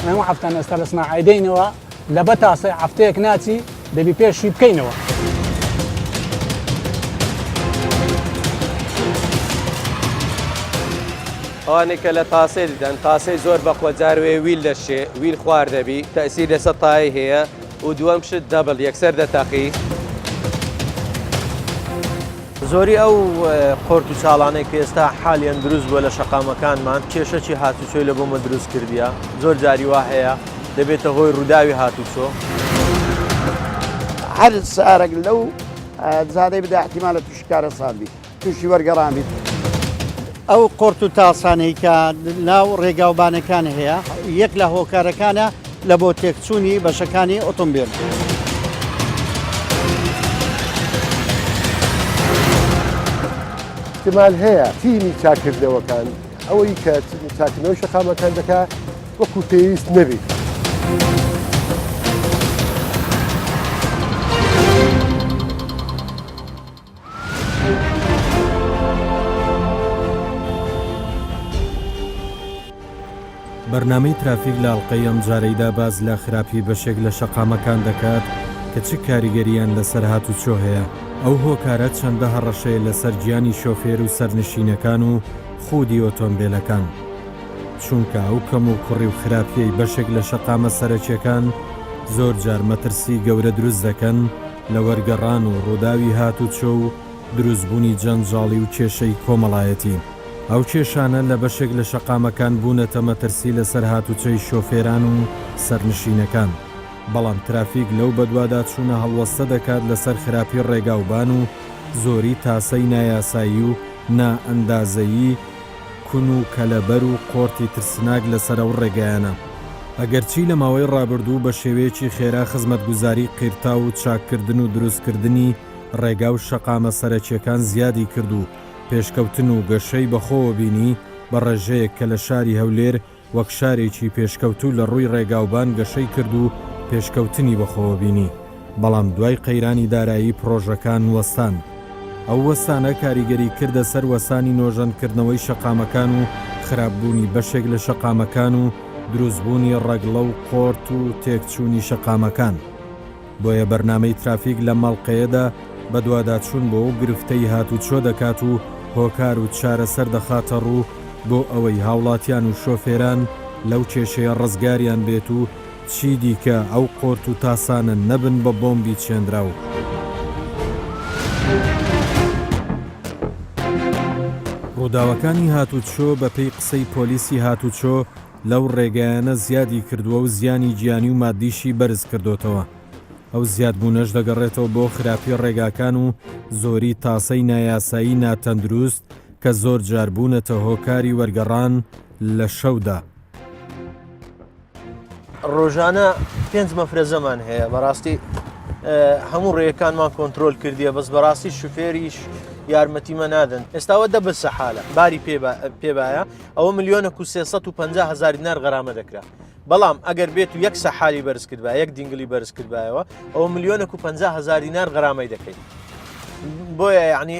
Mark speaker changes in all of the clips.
Speaker 1: ئەمە هەفتە ئێستا لە سناعەی دەینەوە لە بە تاسە هەفتەیەک ناچی دەبی پێشی بکەینەوە.
Speaker 2: ئەوانێک کە لە تاسێ دەدەن تاسەی زۆر بەخۆ جاروێ ویل دەشێ ویل خوار دەبی تەسیر لەسەر تای هەیە و دووەم شت دەبڵ یەکسەر دەتەقی. زۆری ئەو قۆرت و چاڵانەی کە ئێستا حالیان دروست بووە لە شەقامەکانمان کێشەی هاتوچۆی لە بۆمە دروست کردیە زۆر جاری وا هەیە دەبێتە هۆی ڕووداوی هاتوچۆ.
Speaker 3: هەر سارێک لەو زادەی بدە احتیمالە تووشکارە ساڵبی تووشی وەرگەڕان بیت.
Speaker 4: ئەو قۆرت و تاسانەی کە ناو ڕێگاوبانەکان هەیە یەک لە هۆکارەکانە لە بۆ تێکچوونی بەشەکانی ئۆتۆمبیل.
Speaker 5: احتمال هەیە تیمی چاکردنەوەکان ئەوەی کە چاکردنەوەی شەقامەکان دەکات وەکو پێویست نەبێت.
Speaker 6: بەرنامەی ترافیک لە ئەڵلقەی ئەم جارەیدا باز لە خراپی بەشێک لە شەقامەکان دەکات کە چ کاریگەریان لەسەر هاتوچۆ هەیە. ئەو هۆکارە چەندە هەڕەشەیە لەسەر گیانی شۆفێر و سەرنشینەکان و خودی ئۆتۆمبیلەکان. چونکە ئەو کەم و کوڕی و خراپیەی بەشێک لە شەقامە سەرەکیەکان زۆر جار مەترسی گەورە دروست دەکەن لە وەرگەڕان و ڕووداوی هاتوچۆ و دروستبوونی جەنجاڵی و کێشەی کۆمەڵایەتی. ئەو کێشانە لە بەشێک لە شەقامەکان بوونەتە مەترسی لەسەر هاتوچۆی شۆفێران و سەرنشینەکان. بەڵام ترافیک لەو بەدوادا چوونە هەڵوەستە دەکات لەسەر خراپی ڕێگاوبان و زۆری تاسەی نایاسایی و نائەندازەیی کون و کەلەبەر و قۆرتی ترسناک لەسەر ئەو ڕێگایانە. ئەگەرچی لە ماوەی ڕابردوو بە شێوەیەکی خێرا خزمەتگوزاری قیرتا و چاککردن و دروستکردنی ڕێگا و شەقامە سەرەکیەکان زیادی کرد و پێشکەوتن و گەشەی بەخۆوە بینی بە ڕێژەیەک کە لە شاری هەولێر وەک شارێکی پێشکەوتوو لە ڕووی ڕێگاوبان گەشەی کرد و پێشکەوتنی بەخۆوە بینی. بەڵام دوای قەیرانی دارایی پرۆژەکان وەستان. ئەو وەستانە کاریگەری کردە سەر وەسانی نۆژەنکردنەوەی شەقامەکان و خراپبوونی بەشێک لە شەقامەکان و دروستبوونی ڕەگڵە و قۆرت و تێکچوونی شەقامەکان. بۆیە بەرنامەی ترافیک لە مەڵقەیەدا بە دوواداچوون بۆ گرفتەی هاتوچۆ دەکات و هۆکار و چارەسەر دەخاتە ڕوو بۆ ئەوەی هاوڵاتیان و شۆفێران لەو کێشەیە ڕزگاریان بێت و چی دیکە ئەو قۆرت و تاسانە نەبن بە بۆمبی چێنراو. ڕووداوەکانی هاتوچۆ بە پێی قسەی پۆلیسی هاتوچۆ لەو ڕێگایانە زیادی کردووە و زیانی گیانی و مادیشی بەرز کردوتەوە. ئەو زیادبوونەش دەگەڕێتەوە بۆ خراپی ڕێگاکان و زۆری تاسەی نایاسایی ناتەندروست کە زۆر جاربوونەتە هۆکاری وەرگەڕان لە شەودا.
Speaker 2: ڕۆژانە 5 مەفرە زەمان هەیە بەڕاستی هەموو ڕێیەکانمان کۆنتترۆل کردیە بەس بەڕاستی شوفێریش یارمەتیمە نادەن. ئێستاوە دە بەسە حالە باری پێبایە ئەوە 1,350,000 دینار غەرامە دەکرا. بەڵام ئەگەر بێت و یەک سەحالی بەرز کردبا یەک دینگلی بەرز کردبایەوە ئەوە 1,50,000 دینار غەرامەی دەکەیت. بۆیە یعنی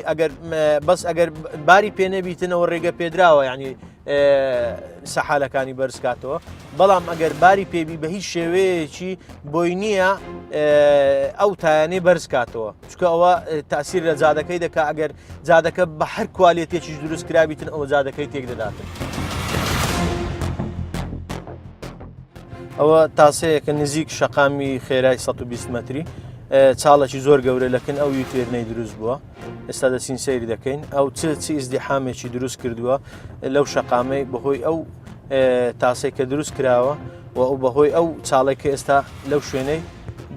Speaker 2: بەس ئەگەر باری پێنەبیتنەوە ڕێگە پێدراوە یعنی سەحالەکانی بەرزکاتەوە. بەڵام ئەگەر باری پێبی بە هیچ شێوەیەکی بۆی نییە ئەو تایانەی بەرزکاتەوە چکە ئەوە تاسیر لە جادەکەی دەکا ئەگەر جادەکە بە هەر کوالێتێکیش دروست کرابیتن ئەوە جادەکەی تێک دەداتن. ئەوە تاسەیەکە نزیک شەقامی خێرای 120 مەتری چاڵێکی زۆر گەورە لەکن ئەو یوتێرنەی دروست بووە. ئێستا دەچین سەیری دەکەین ئەو چ ئیزدیحامێکی دروست کردووە لەو شەقامەی بەهۆی ئەو تاسەی کە دروست کراوە و ئەو بەهۆی ئەو چاڵێک کە ئێستا لەو شوێنەی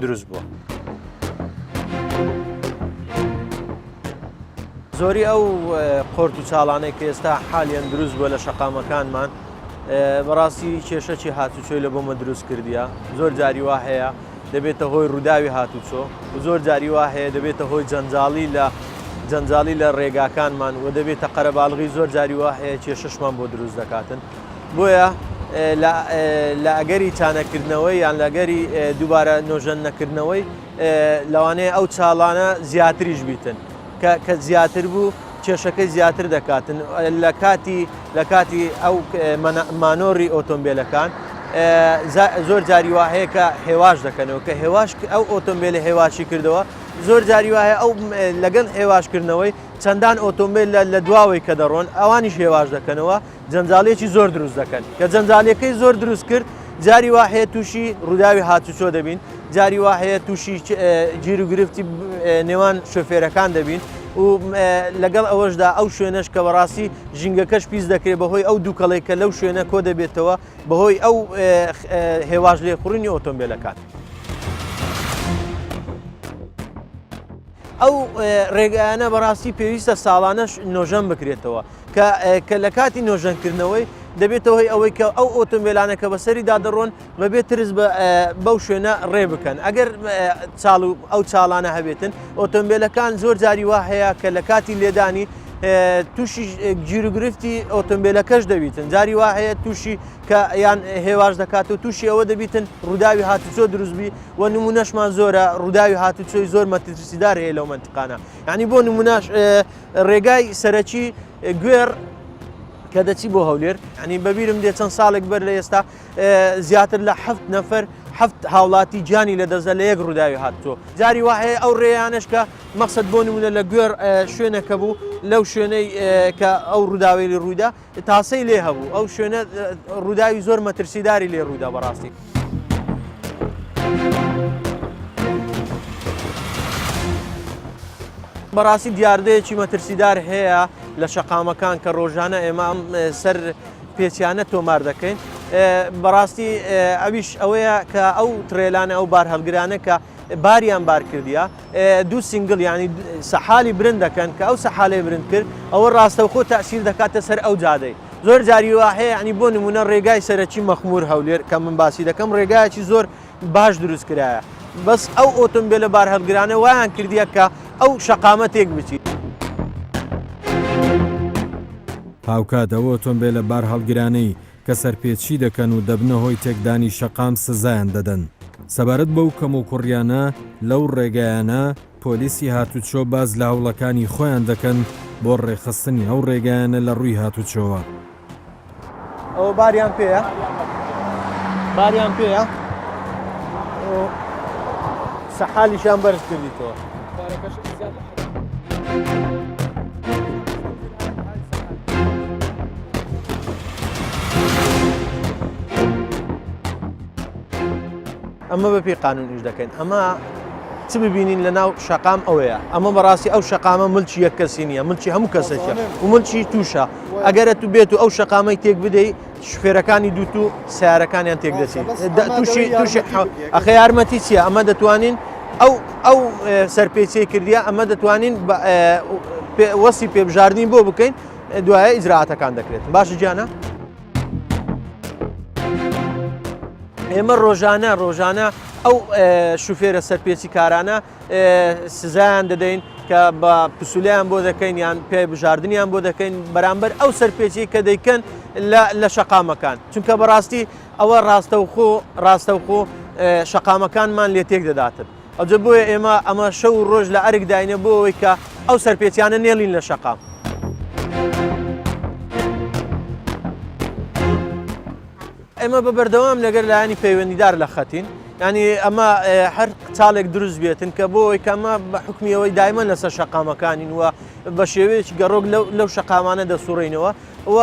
Speaker 2: دروست بووە. زۆری ئەو قۆرت و چاڵانەی کە ئێستا حالیان دروست بووە لە شەقامەکانمان بەڕاستی کێشەی هاتوچۆی لە بۆمە دروست کردیە. زۆر جاری وا هەیە دەبێتە هۆی ڕووداوی هاتوچۆ و زۆر جاری وا هەیە دەبێتە هۆی جەنجاڵی لە ڕێگاکانمان و دەبێتە قەرەباڵغی زۆر جاری وا هەیە کێشەشمان بۆ دروست دەکاتن. بۆیە لە ئەگەری چانەکردنەوەی یان لەگەری دووبارە نۆژەن نەکردنەوەی لەوانەیە ئەو چاڵانە زیاتریش بیتن کە زیاتر بوو کێشەکەی زیاتر دەکاتن لە کاتی ئەو مانۆڕی ئۆتۆمبیلەکان زۆر جاری وا هەیە کە هێواش دەکەنەوە کە هێواش ئەو ئۆتۆمبیلی هێواشی کردەوە زۆر جاری وایە ئەو لەگەڵ هێواشکردنەوەی چەندان ئۆتۆمبیل لە دواوەی کە دەڕۆن ئەوانیش هێواش دەکەنەوە جەنجاڵێکی زۆر دروست دەکەن کە جەنجاڵەکەی زۆر دروست کرد جاری وا هەیە تووشی ڕووداوی هاتوچۆ دەبین جاری وا هەیە تووشی گیر و گرفتی نێوان شۆفێرەکان دەبین و لەگەڵ ئەوەشدا ئەو شوێنەش کە بەڕاستی ژینگەکەش پیس دەکرێت بەهۆی ئەو دووکەڵێک کە لەو شوێنە کۆ دەبێتەوە بەهۆی ئەو هێواش لێخوڕنی ئۆتۆمبیلەکان. ئەو ڕێگایانە بەڕاستی پێویستە ساڵانەش نۆژەن بکرێتەوە کە لە کاتی نۆژەنکردنەوەی دەبێتەوەی ئەوەی کە ئەو ئۆتۆمبیلانە کە بەسەریدا دەڕۆن بەبێت ترس بەو شوێنە ڕێ بکەن ئەگەر ئەو چاڵانە هەبێتن ئۆتۆمبیلەکان زۆر جاری وا هەیە کە لە کاتی لێدانی تووشی گیر و گرفتی ئۆتۆمبیلەکەش دەبیتن جاری وا هەیە تووشی کە یان هێواش دەکات و تووشی ئەوە دەبیتن ڕووداوی هاتوچۆ دروستبی و نمونەشمان زۆرە ڕووداوی هاتوچۆی زۆر مەترسیدار هەیە لەو منتیقانە یعنی بۆ نمونەش ڕێگای سەرەکی گوێر کە دەچی بۆ هەولێر ینی بەبیرم دێ چەند ساڵێک بەر لە ئێستا زیاتر لە 7 نەفەر 7 هاوڵاتی گیانی لە دەزە لە یەک ڕووداوی هاتووە جاری وا هەیە ئەو ڕێیانش کە مەقسەد بۆ نمونە لە گوێر شوێنەکە بوو لەو شوێنەی کە ئەو ڕووداوی لێ ڕوویدا تاسەی لێ هەبوو ئەو شوێنە ڕووداوی زۆر مەترسیداری لێ ڕوویدا بەڕاستی. بەڕاستی دیاردەیەکی مەترسیدار هەیە لە شەقامەکان کە ڕۆژانە ئێمە سەر پێچیانە تۆمار دەکەین بەڕاستی ئەویش ئەوەیە کە ئەو ترێلانە ئەو بار هەڵگرانە کە باریان بار کردیا دوو سینگل ینی سەحالی برند دەکەن کە ئەو سەحالی برند کرد ئەوە ڕاستەوخۆ تەسیر دەکاتە سەر ئەو جادەی زۆر جاری وا هەیە ینی بۆ نمونە ڕێگای سەرەکی مەخمور هەولێر کە من باسی دەکەم ڕێگایەکی زۆر باش دروست کرایە بەس ئەو ئۆتۆمبیلە بار هەڵگرانە وایان کردیە کە ئەو شەقامە تێک بچیت.
Speaker 6: هاوکات ئەوە ئۆتۆمبیلە بار هەڵگرانەی کە سەرپێچی دەکەن و دەبنە هۆی تێکدانی شەقام سزایان دەدەن. سەبارەت بەو کەم و کوڕیانە لەو ڕێگایانە پۆلیسی هاتوچۆ باز لە هەوڵەکانی خۆیان دەکەن بۆ ڕێخستنی ئەو ڕێگایانە لە ڕووی هاتوچۆوە.
Speaker 2: ئەوە باریان پێیە باریان پێیە سەحالیشان بەرز کردیتەوە. ئەمە بەپێی قانونیش دەکەین ئەمە چ ببینین لە ناو شەقام ئەوەیە ئەمە بەڕاستی ئەو شەقامە ملکی یەک کەسی نییە ملکی هەموو کەسێکە و ملکی تووشە ئەگەرە تو بێت و ئەو شەقامەی تێک بدەیت شوفێرەکانی دووت و سیارەکانیان تێک دەچێت تووشی ئەخە یارمەتی چییە ئەمە دەتوانین ئەو سەرپێچەی کردیە ئەمە دەتوانین وەسی پێبژاردننی بۆ بکەین دوایە ئیجراعاتەکان دەکرێت باشە گیانە ئێمە ڕۆژانە ئەو شوفێرە سەرپێچی کارانە سزایان دەدەین کە بە پسولیان بۆ دەکەین یان پێ بژاردنیان بۆ دەکەین بەرامبەر ئەو سەرپێچی کە دەیکەن لە شەقامەکان چونکە بەڕاستی ئەوە ڕاستەوخۆ شەقامەکانمان لێ تێک دەداتن ئەوجە بۆیە ئێمە ئەمە شەو و ڕۆژ لە ئەرک داینە بۆ ئەوەی کە ئەو سەرپێچیانە نێڵین لە شەقام. ئێمە بە بەردەوام لەگەر لایانی پەیوەندیدار لە خەتین ینی ئەمە هەر چاڵێک دروست بێتن کە بۆ ئەوەی کەمە بە حکمیەوەی دایمە لەسەر شەقامەکانین وە بە شێوەیەکی گەڕۆک لەو شەقامانە دەسوڕینەوە و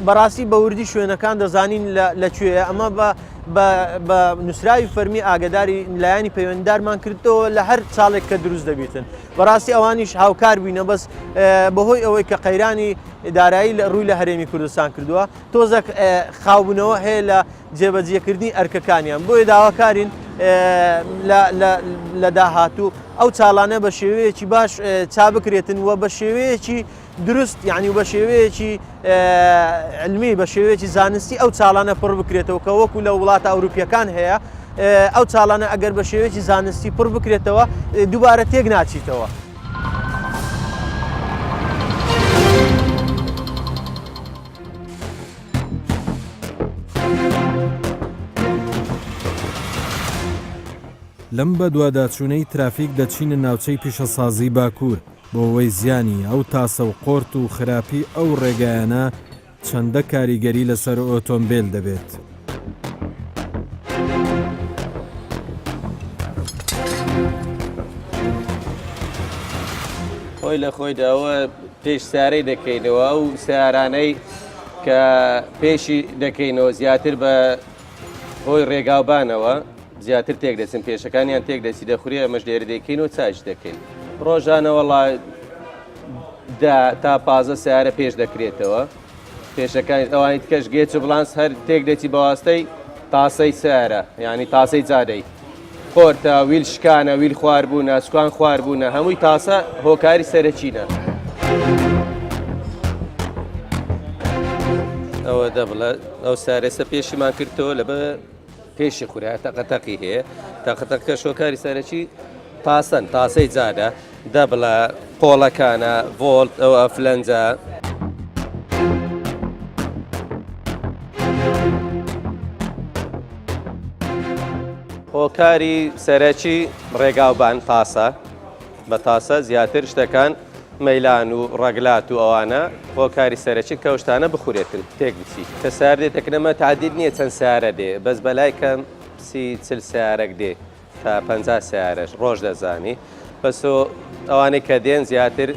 Speaker 2: بەڕاستی بە وردی شوێنەکان دەزانین لەکوێیە ئەمە بە نووسراوی فەرمی ئاگداری لایانی پەیوەندیدارمان کردەوە لە هەر چاڵێک کە دروست دەبێتن بەڕاستی ئەوانیش هاوکار بووینە بەس بەهۆی ئەوەی کە قەیرانی دارایی لە ڕووی لە هەرێمی کوردستان کردووە تۆزێک خاوبوونەوە هەیە لە جێبەجێکردنی ئەرکەکانیان بۆیە داواکارین لە داهاتوو ئەو چاڵانە بە شێوەیەکی باش چا بکرێتن وە بە شێوەیەکی دروست یعنی بە شێوەیەکی علمی بە شێوەیەکی زانستی ئەو چاڵانە پڕ بکرێتەوە کە وەکو لە وڵاتە ئەوروپیەکان هەیە ئەو چاڵانە ئەگەر بە شێوەیەکی زانستی پڕ بکرێتەوە دووبارە تێک ناچیتەوە.
Speaker 6: لەم بە دوواداچوونەی ترافیک دەچینە ناوچەی پیشەسازی باکوور بۆ ئەوەی زیانی ئەو تاسە و قۆرت و خراپی ئەو ڕێگایانە چەندە کاریگەری لەسەر ئۆتۆمبیل دەبێت.
Speaker 7: خۆی لە خۆیداوە پێش سارەی دەکەینەوە و سارانەی کە پێشی دەکەینەوە زیاتر بە هۆی ڕێگاوبانەوە زیاتر تێک دەچن پێشەکانیان تێک دەچی دەخوری ئەمەش لێرە دەکەین و چاش دەکەین ڕۆژانە وەڵای تا 15 سیارە پێش دەکرێتەوە پێشەکانی ئەوانی کەش گێچ و بڵانس هەر تێک دەچی بەواستەی تاسەی سیارە یعنی تاسەی جادەی خۆرتە ویل شکانە ویل خواردبوونە سوکان خواردبوونە هەمووی تاسە هۆکاری سەرەکیینە ئەوە دەبڵە ئەو سارێسە پێشیمان کردەوە لە بە پێشی خورا تەقەتەقی هەیە تەقەتەقکە شۆکاری سەرەکی تاسەن تاسەی جادە دەبڵە قۆڵەکانە ڤۆلت ئەو ئەفلەنجە هۆکاری سەرەکی ڕێگاوبان تاسە بە تاسە زیاتر شتەکان مەیلان و ڕەگلات و ئەوانە هۆکاری سەرەکی کەوشتانە بخورێتن تێک بچی کە سار دێتەکەنەمە تعدید نییە چەند سیارە دێ بەس بەلای کەم 30 سیارێک دێ تا 50 سیارەش ڕۆژ دەزانی بەسۆ ئەوانەی کە دێن زیاتر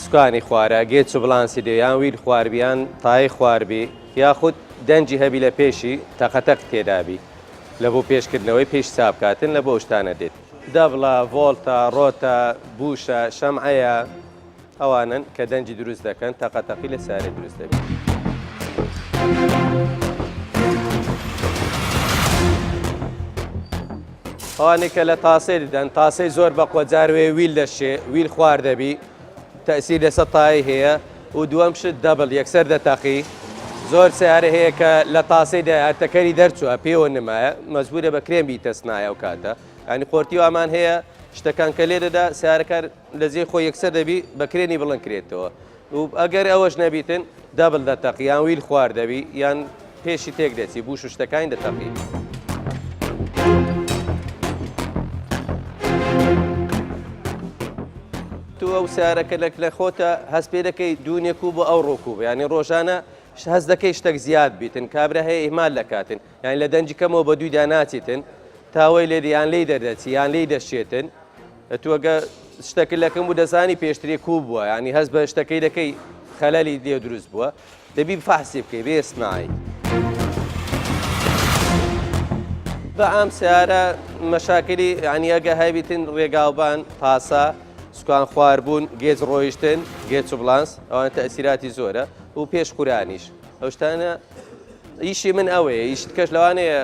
Speaker 7: سوکانی خوارە گێچ و بڵانسی دێ یان ویل خواردبیان تای خواردبی یاخود دەنجی هەبی لە پێشی تەقەتەق تێدابی لە بۆ پێشکردنەوەی پێش سابکاتن لە بۆ شتانە دێت دەبڵە ڤۆلتە ڕۆتە بوشە شەمعەیە ئەوانن کە دەنجی دروست دەکەن تەقەتەقی لە سارێ دروست دەبێت ئەوانێک کە لە تاسەی دەدەن تاسەی زۆر بە قۆجاروێ ویل دەشێ ویل خوارد دەبی تەسیر لەسەر تایی هەیە و دووەم شت دەبڵ یەکسەر دەتەقی زۆر سیارە هەیە کە لە تاسەی هەرتەکەری دەرچووە پێوە نمایە مەجبورە بە کرێمی تەسنایە و کاتە ینی قۆرتی وامان هەیە شتەکان کە لێدەدا سیارەکە لە جێ خۆی یەکسەر دەبی بە کرێنی بڵند کرێتەوە و ئەگەر ئەوەش نەبیتن دەبڵ دەتەقی یان ویل خوارد دەبی یان پێشی تێک دەچی بوش و شتەکانی دەتەقی تو ئەو سیارەکە لە خۆتە هەست پێ دەکەی دوونێک و بۆ ئەو ڕۆکوب ینی ڕۆژانە هەست دەکەی شتێک زیاد بیتن کابرا هەیە ئیمال دەکاتن یان لە دەنجی کەمەوە بە دوودا ناچێتن تاوەی لێ یان لی دەردەچی یان لی دەشێتن تووەگە شتەکە لەکەم و دەزانی پێشتری کوب بووە ینی هەست بە شتەکەی دەکەی خەلەلی لێ دروست بووە دەبی فەحسی بکەی بێ ئیسناعی بە ئەم سیارە مەشاکلی ینی ئەگە هەبیتن ڕێگاوبان تاسە سوکان خواردبوون گێج ڕۆیشتن گێچ و بڵانس ئەوانە تەسیراتی زۆرە و پێش قورانیش ئەو شتانە ئیشی من ئەوەیە ئیشت کەش لەوانەیە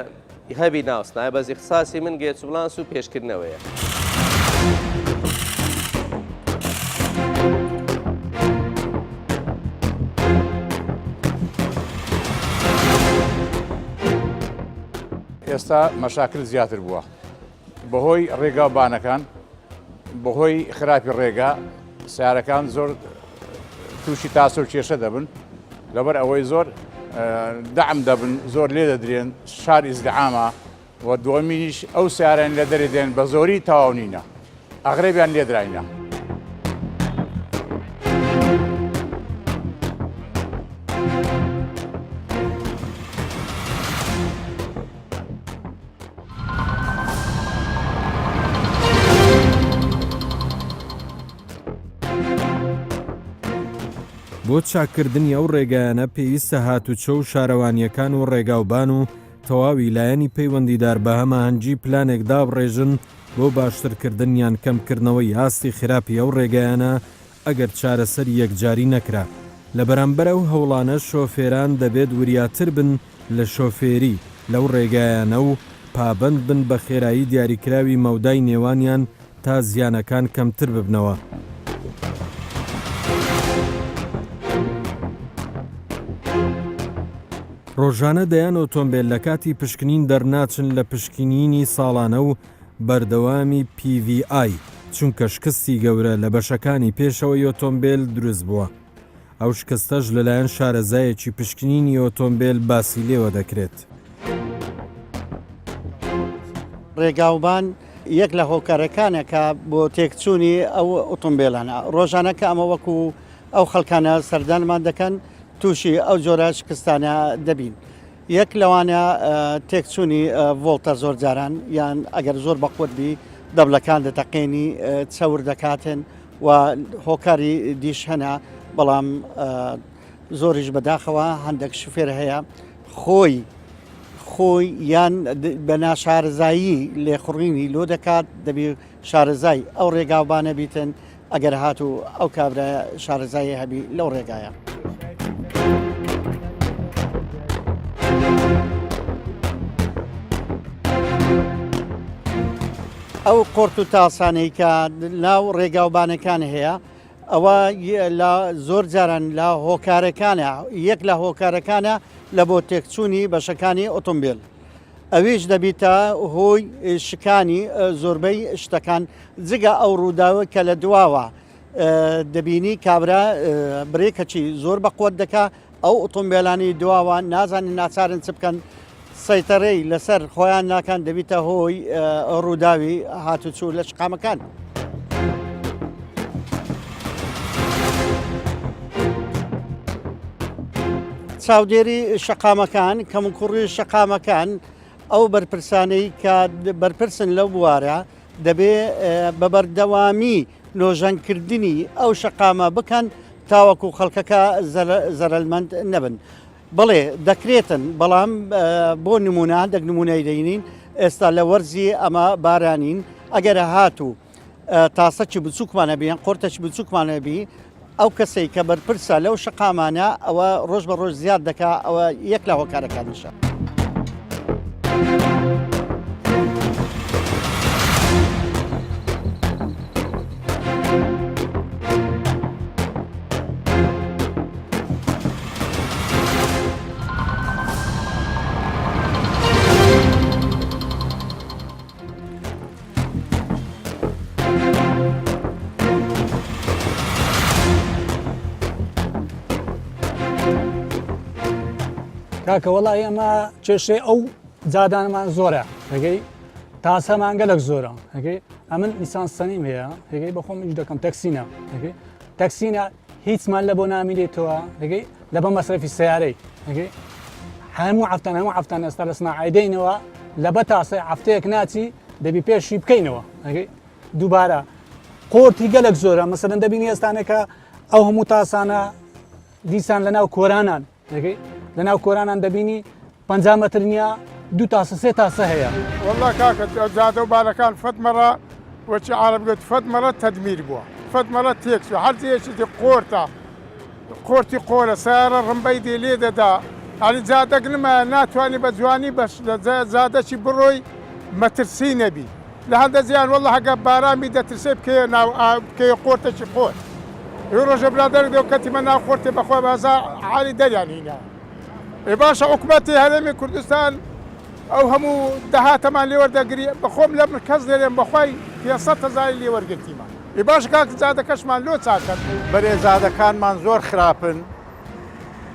Speaker 7: هەبی ناوسنایە بەس اختصاسی من گێچ و بڵانس و پێشکردنەوەیە
Speaker 8: ئێستا مەشاکل زیاتر بووە بەهۆی ڕێگاوبانەکان بەهۆی خراپی ڕێگا سیارەکان زۆر تووشی تاسە و کێشە دەبن لەبەر ئەوەی زۆر دەعم دەبن زۆر لێ دەدرێن شار ئیزدعامە و دووەمینیش ئەو سیارەن لە دەرێ دێن بە زۆری تەواو نینە ئەغرێبیان لێدراینە
Speaker 6: بۆ چاکردنی ئەو ڕێگایانە پێویستە هاتوچۆ و شارەوانیەکان و ڕێگاوبان و تەواوی لایەنی پەیوەندیدار بە هەماهەنگی پلانێک دابڕێژن بۆ باشترکردنیان کەمکردنەوەی ئاستی خراپی ئەو ڕێگایانە ئەگەر چارەسەر یەکجاری نەکرا لە بەرامبەر ئەو هەوڵانە شۆفێران دەبێت وریاتر بن لە شۆفێری لەو ڕێگایانە و پابند بن بە خێرایی دیاریکراوی مەودای نێوانیان تا زیانەکان کەمتر ببنەوە. ڕۆژانە دەیان ئۆتۆمبیل لە کاتی پشکنین دەرناچن لە پشکنینی ساڵانە و بەردەوامی PVI چونکە شکستی گەورە لە بەشەکانی پێشەوەی ئۆتۆمبیل دروست بووە. ئەو شکستەش لەلایەن شارەزایەکی پشکنینی ئۆتۆمبیل باسی لێوە دەکرێت.
Speaker 4: ڕێگاوبان یەک لە هۆکارەکانێکە بۆ تێکچوونی ئەو ئۆتۆمبیلانە ڕۆژانەکە ئەمە وەکو ئەو خەڵکانە سەردانمان دەکەن تووشی ئەو جۆرە شکستانە دەبین. یەک لەوانە تێکچوونی ڤۆڵتە زۆر جاران یان ئەگەر زۆر بەقوت بی دەبلەکان دەتەقێنی چەور دەکاتن و هۆکاری دیش هەنا بەڵام زۆریش بەداخەوە هەندێک شوفێر هەیە خۆی یان بە ناشارەزایی لێخڕینی لۆ دەکات دەبی شارەزای ئەو ڕێگاوبانە بیتن ئەگەر هاتوو ئەو کابرا شارەزایی هەبی لەو ڕێگایە. ئەو قۆرت و تاسانەی کە ناو ڕێگاوبانەکان هەیە ئەوە زۆر جاران لە هۆکارەکانە یەک لە هۆکارەکانە لە بۆ تێکچوونی بەشەکانی ئۆتۆمبیل ئەویش دەبیتە هۆی شکانی زۆربەی شتەکان جگە ئەو ڕووداوە کە لە دواوە دەبینی کابرا برێکەچی زۆر بەقوت دەکا ئەو ئۆتۆمبیلانی دواوە نازانین ناچارن چ بکەن سەیتەڕێی لەسەر خۆیان ناکەن دەبیتە هۆی ڕووداوی هاتوچوو لە شقامەکان. چاودێری شقامەکان کەمکوڕی شقامەکان ئەو بەرپرسانەی کە بەرپرسن لەو بوارە دەبێ بە بەردەوامی نۆژەنکردنی ئەو شقامە بکەن تاوەکو خەڵکەکە زەرەلمەند نەبن. بڵێ دەکرێتن بەڵام بۆ نمونە هەندێک نمونەی دەینین ئێستا لە وەرزی ئەمە بارانین ئەگەر هاتوو تاسەکی بچووکمانە بیان قۆرتەکی بچووکمانە بی ئەو کەسەی کە بەرپرسە لەو شقامانە ئەوە ڕۆژ بە ڕۆژ زیاد دەکا ئەوە یەک لە هۆکارەکانیشە.
Speaker 1: کاکە وەڵی ئێمە کێشەی ئەو جادانمان زۆرە هەگەی تاسەمان گەلک زۆرە هەگەی ئەمن لیسانسەنیم هەیە هەگەی بەخۆم ئیش دەکەم تەکسینە هەگەی تەکسینە هیچمان لە بۆ نامێنێتەوە هەگەی لە بە مەسرەفی سیارەی هەگەی هەموو هەفتان ئێستا لە سناعیدەینەوە لە بە تاسەی هەفتەیەک ناچی دەبی پێشی بکەینەوە هەگەی دووبارە قۆرتی گەلک زۆرە مەسەرەن دەبینی ئێستانێکە ئەو هەموو تاسانە دیسان لەناو کۆرانان هەگەی لەناو کۆرانان دەبینی 50 مەتر نییە 2 تاسە 3 تاسە هەیە.
Speaker 9: والله کاکە جادە و بالەکان فەتمەڕە وەچی عارب گوت فەتمەڕە تەدمیر بووە فەتمەڕە تێکس و هەرجەیەکی قۆرتی قۆرە سیارە ڕمبەی دێ لێ دەدا ئەنی جادەک نمە ناتوانانی بە جوانی بەش لە زادەکی بڕۆی مەترسی نەبی لە هەندە زیان والله هەگە بارامی دەترسێ بکەی قۆرتێکی قۆر ڕۆژە برادەرێک دێ کەتیمە ناو قۆرتێ بەخۆی بازا عالی دەریان هینە. باشە حکوومەتی هەرێمی کوردستان ئەو هەموو دەهاتەمان لێوەردەگری بەخۆم لە کەس لێرێن بەخوای 500,000 لێوەرگرتیمان. باش کاک جادەکەشمان لۆ چاکەن.
Speaker 10: بەرێزادەکانمان زۆر خراپن،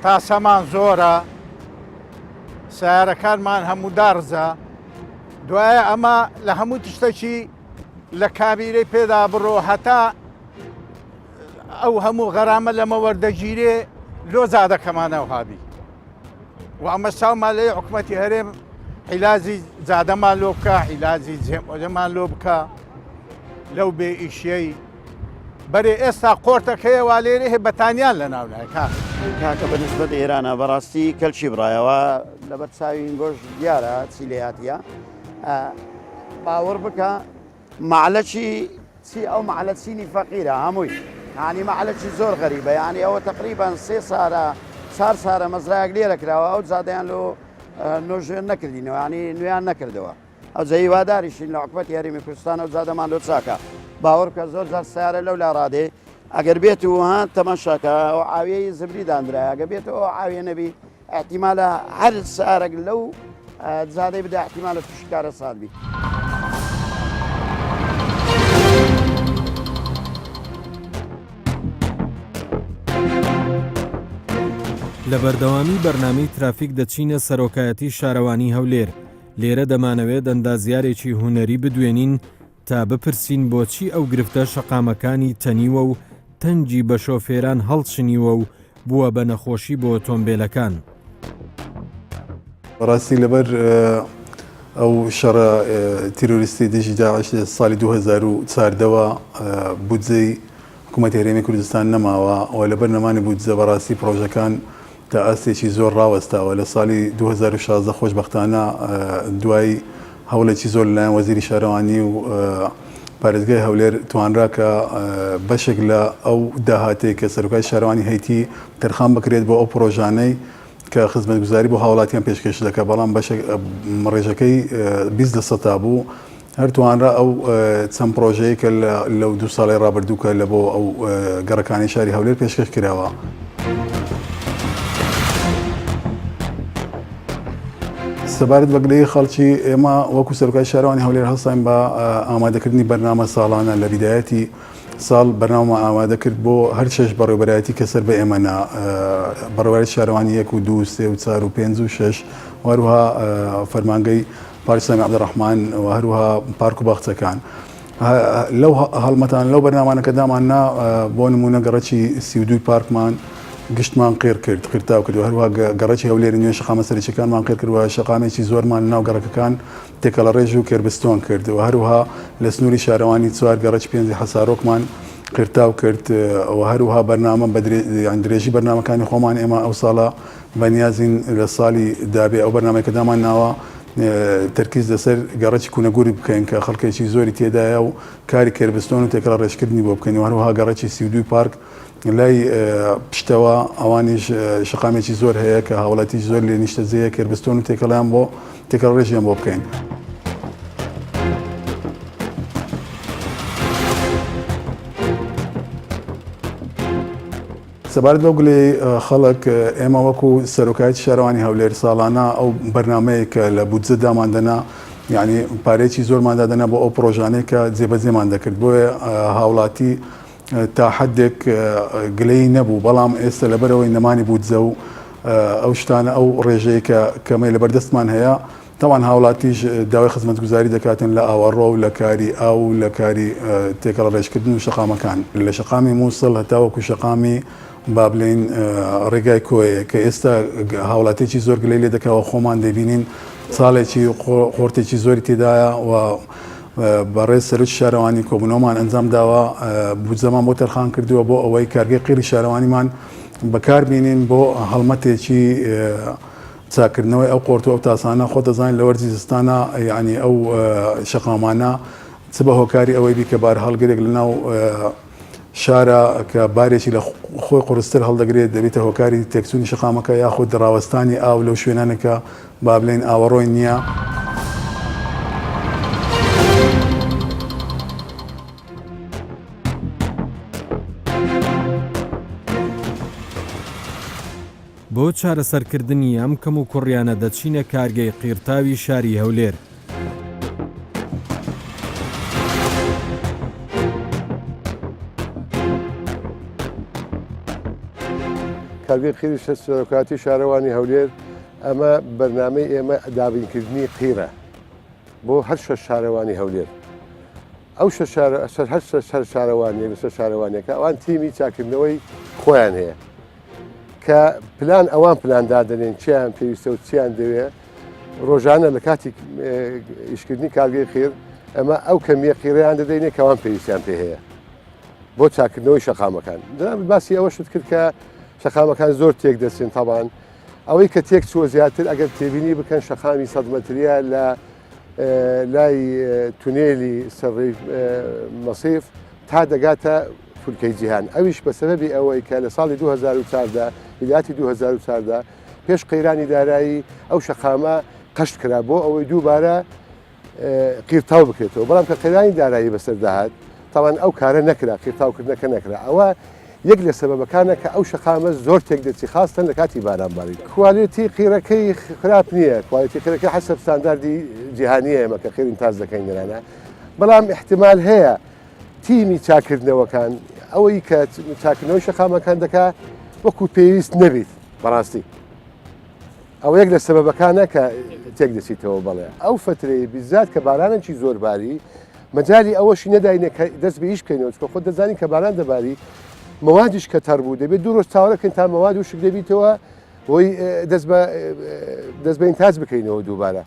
Speaker 10: تاسەمان زۆرە، سیارەکانمان هەموو دارزە، دوایە ئەمە لە هەموو تشتێکی لە کابیرەی پێدا بڕۆ هەتا ئەو هەموو غەرامە لەمە وەردەگیرێ لۆ زادەکەمانە هابی. و ئەمە ساومان لێ حکوومەتی هەرێم عیلازی زادەمان لۆ بکە، عیلازی جێمەمان لۆ بکە لەو بێ ئیشیەی بەرێ ئێستا قۆرتەکەیە وا لێرە هێ بەتانیان لە ناولای
Speaker 3: کاکە بەنسبەت ئێرانە بەڕاستی کەلچی بڕایەوە لەبەر چاوی گۆش دیارە چی لە هاتیە باوەڕ بکە معلەکی چی ئەو معلەچینی فەقیرە هەمووی ینی معلەکی زۆر غەریبە ینی ئەوە تقریبان 3 سارە 4 سارە مەزرایەک لێرەکراوە ئەو جادەیان لۆ نۆژێن نەکردینەوە ینی نوێیان نەکردەوە ئەو جە هیواداریشین لە حکومەتی هەرێمی کوردستان ئەو جادەمان لۆ چاکە باوەڕ بکە زۆر جار سیارە لەو لا ڕادێ ئەگەر بێت و هەان تەماشاکە ئەو ئاویەی زبری دانرایە ئەگە بێتەوە ئاوێ نەبی احتیمالە هەر سارێک لەو جادەی بدە احتیمالە تووشکارە سادبی.
Speaker 6: لە بەردەوامی بەرنامەی ترافیک دەچینە سەرۆکایەتی شارەوانی هەولێر. لێرە دەمانەوێت ئەندازیارێکی هونەری بدوێنین تا بپرسین بۆچی ئەو گرفتە شەقامەکانی تەنیوە و تەنجی بە شۆفێران هەڵچنیوە و بووە بە نەخۆشی بۆ ئۆتۆمبیلەکان.
Speaker 11: بەڕاستی لەبەر ئەو شەڕە تیرۆریستی دژی داعش ساڵی 2014ەوە بودجەی حکوومەت هێرێمی کوردستان نەماوە ئەوە لە بەرنەمانی بودجە بەڕاستی پرۆژەکان تا ئەستێکی زۆر ڕاوەستاوە لە ساڵی 2016 خۆشبەختانە دوای هەوڵێکی زۆر لەلایەن وەزیری شارەوانی و پارێزگای هەولێر توانرا کە بەشێک لە ئەو داهاتێک کە سەرۆکای شارەوانی هەیتی تەرخان بکرێت بۆ ئەو پرۆژانەی کە خزمەتگوزاری بۆ هاوڵاتیان پێشکەش دەکات بەڵام ڕێژەکەی 20% بوو هەر توانرا ئەو چەند پرۆژەیە کە لەو 2 ساڵی ڕابردووکە لە بۆ ئەو گەڕەکانی شاری هەولێر پێشکەش کراوە. سەبارەت بەگلەی خەڵکی ئێمە وەکو سەرۆکای شارەوانی هەولێر هەڵساین بە ئامادەکردنی بەرنامە ساڵانە لە بیدایەتی ساڵ بەرنامە ئامادە کرد بۆ هەر شەش بەڕێوەبەرایەتی کە سەر بە ئێمەنا بەڕێوەبەری شارەوانی 1 و 2 3 و 4 و 5 و 6 وهروها فەرمانگەی پارکی سامی عەبدوڕەحمان و هەروها پارک و باخچەکان لەو هەڵمەتان لەو بەرنامانەکە داماننا بۆ نمونە گەڕەکی 32 پارکمان گشتمان قێر کرد قرتاو کرد و هەروها گەڕەکی هەولێر نوێ شەقامە سەرچەکانمان قێر کردووە شەقامێکی زۆرمان ناو گەڕەکەکان تێکەڵە ڕێژ و کێربستۆن کرد و هەروها لە سنووری شارەوانی 4 گەڕەکی پێنجی حەسارۆکمان قرتاو کرد و هەروها بەرنامە درێژی بەرنامەکانی خۆمان ئێمە ئەو ساڵە بەنیازین لە ساڵی دابێ ئەو بەرنامەکە دامان ناوە تەرکیز لەسەر گەڕەکی کوونەگووری بکەین کە خەڵکێکی زۆری تێدایە و کاری کێربستۆن و تێکەڵە ڕێژکردنی بۆ بکەین و هەروها گەڕەکی 32 پارک لای پشتەوە ئەوانیش شەقامێکی زۆر هەیە کە هاوڵاتی زۆر لێ نیشتەجێیە کێربستۆن و تێکەڵیان بۆ تێکەڵ ڕێژیان بۆ بکەین. سەبارەت بەو گولەی خەڵک ئێمە وەکو سەرۆکایەتی شارەوانی هەولێر ساڵانە ئەو بەرنامەیە کە لە بودجە داماندەنا یعنی پارێکی زۆرمان دادەنا بۆ ئەو پرۆژانەی کە جێبەجێمان دەکرد بۆیە هاوڵاتی تا حدێک گلەی نەبوو بەڵام ئێستا لەبەرەوەی نەمانی بودجە و ئەو شتانە ئەو ڕێژەیە کە کەمەی لەبەردەستمان هەیە تاوان هاوڵاتیش داوای خزمەتگوزاری دەکاتن لە ئاوەڕۆ و لە کاری ئاو و لە کاری تێکەڵە ڕێژکردن و شەقامەکان لە شەقامی مووسڵ هەتاوەکو شەقامی با بڵین ڕێگای کۆیە کە ئێستا هاوڵاتێکی زۆر گلەی لێ دەکەوە خۆمان دەبینین ساڵێکی خۆرتێکی زۆری تێدایە و بەڕێز سەرۆک شارەوانی کۆبوونەوەمان ئەنجام داوە بودجەمان بۆ تەرخان کردووە بۆ ئەوەی کارگەی قیری شارەوانیمان بەکاربینین بۆ هەڵمەتێکی چاکردنەوەی ئەو قۆرت و ئەو تاسانە خۆ دەزانین لە وەرزی زستانە یعنی ئەو شەقامانە چ بە هۆکاری ئەوەی بی کە بار هەڵگرێک لەناو شارە کە بارێکی لە خۆی قورستر هەڵدەگرێت دەبێتە هۆکاری تێکچوونی شەقامەکە یاخود ڕاوەستانی ئاو لەو شوێنانێکە با بڵێن ئاوەڕۆی نییە.
Speaker 6: بۆ چارەسەرکردنی ئەم کەم و کوڕیانە دەچینە کارگەی قیرتاوی شاری هەولێر.
Speaker 5: کارگەی قیری سەرۆکایەتی شارەوانی هەولێر ئەمە بەرنامەی ئێمە دابینکردنی قیرە بۆ هەر شەش شارەوانی هەولێر. ئەو هەر شارەوانی لەسەر شارەوانیەکە ئەوان تیمی چاکردنەوەی خۆیان هەیە کە پلان ئەوان پلانددا دەنێن چیان پێویستە و چیان دەوێت ڕۆژانە لە کاتی ئیشکردنی کارگەی قیر ئەمە ئەو کەمیە قیرەیان دەدەینێت کەوان پێویستیان پێ هەیە بۆ چاکردنەوەی شەقامەکان. باسی ئەوە شت کرد کە شەقامەکان زۆر تێک دەچێن تاوان ئەوەی کە تێک چوە زیاتر ئەگەر تێبینی بکەن شەقامی 100 مەتریە لە لای تونێلی سەرڕێی مەسیف تا دەگاتە فولکەی جیهان. ئەویش بە سەبەبی ئەوەی کە لە ساڵی 2014 ویلاتی 2014 پێش قەیرانی دارایی ئەو شەقامە قەشت کرا بۆ ئەوەی دووبارە قیرتاو بکرێتەوە بەڵام کە قەیرانی دارایی بەسەرداهات تاوان ئەو کارە نەکرا قیرتاوکردنەکە نەکرا. ئەوە یەک لە سەبەبەکانە کە ئەو شەقامە زۆر تێک دەچی خاستن لە کاتی بارانباری. کوالیتی قیرەکەی خراپ نییە، کوالیتی قیرەکەی حەسەب ستانداردی جیهانیە ئێمە کە قیر ئیمتاز دەکەین لەرانە، بەڵام احتیمال هەیە تیمی چاکردنەوەکان ئەوەی کە چاکردنەوەی شەقامەکان دەکات وەکو پێویست نەبیت. بەڕاستی ئەو یەک لە سەبەبەکانە کە تێک دەچیتەوە. بەڵێ ئەو فترەی بیزات کە بارانێکی زۆرباری مەجای ئەوەشی نەداینە کە دەست بە ئیش بکەینەوە، چکە خۆت دەزانی کە باران دەباری مەوادیش کە تەڕ بوو دەبێت دوو ڕۆژ چاوەڕەکەن تا مەواد و شک دەبیتەوە بۆی دەست بە ئینتاج بکەینەوە دووبارە.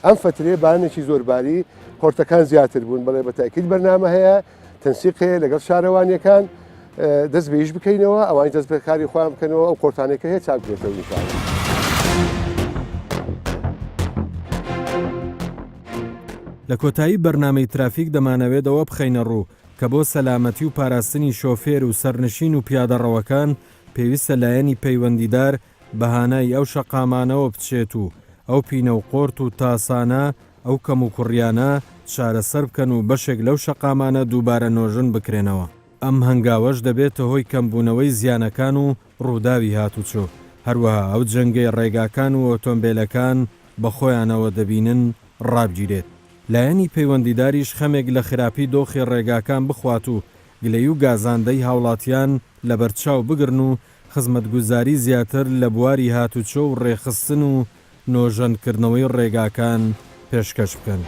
Speaker 5: ئەم فترێ بارانێکی زۆرباری قۆرتەکان زیاتر بوون. بەڵێ بە تاکید بەرنامە هەیە، تەنسیق هەیە لەگەڵ شارەوانیەکان دەست بەیش بکەینەوە ئەوان دەست بەکاری خۆیان بکەنەوە ئەو قۆرتانێکە هەیە چاک بێتەوە ئینشاءالله.
Speaker 6: لە کۆتایی بەرنامەی ترافیک دەمانەوێتەوە بخەینە ڕوو کە بۆ سەلامەتی و پاراستنی شۆفێر و سەرنشین و پیادەڕەوەکان پێویستە لایەنی پەیوەندیدار بەهانای ئەو شەقامانەوە بچێت و ئەو پینە و قۆرت و تاسانە ئەو کەم و کوڕیانە چارەسەر بکەن و بەشێک لەو شەقامانە دووبارە نۆژن بکرێنەوە. ئەم هەنگاوەش دەبێتە هۆی کەمبوونەوەی زیانەکان و ڕووداوی هاتوچۆ. هەروەها ئەو جەنگەی ڕێگاکان و ئۆتۆمبیلەکان بە خۆیانەوە دەبینن ڕابگیرێت. لایەنی پەیوەندیداریش خەمێک لە خراپی دۆخی ڕێگاکان بخوات و گلەی و گازاندەی هاوڵاتیان لە بەرچاو بگرن و خزمەتگوزاری زیاتر لە بواری هاتوچۆ و ڕێخستن و نۆژەنکردنەوەی ڕێگاکان پێشکەش بکەن.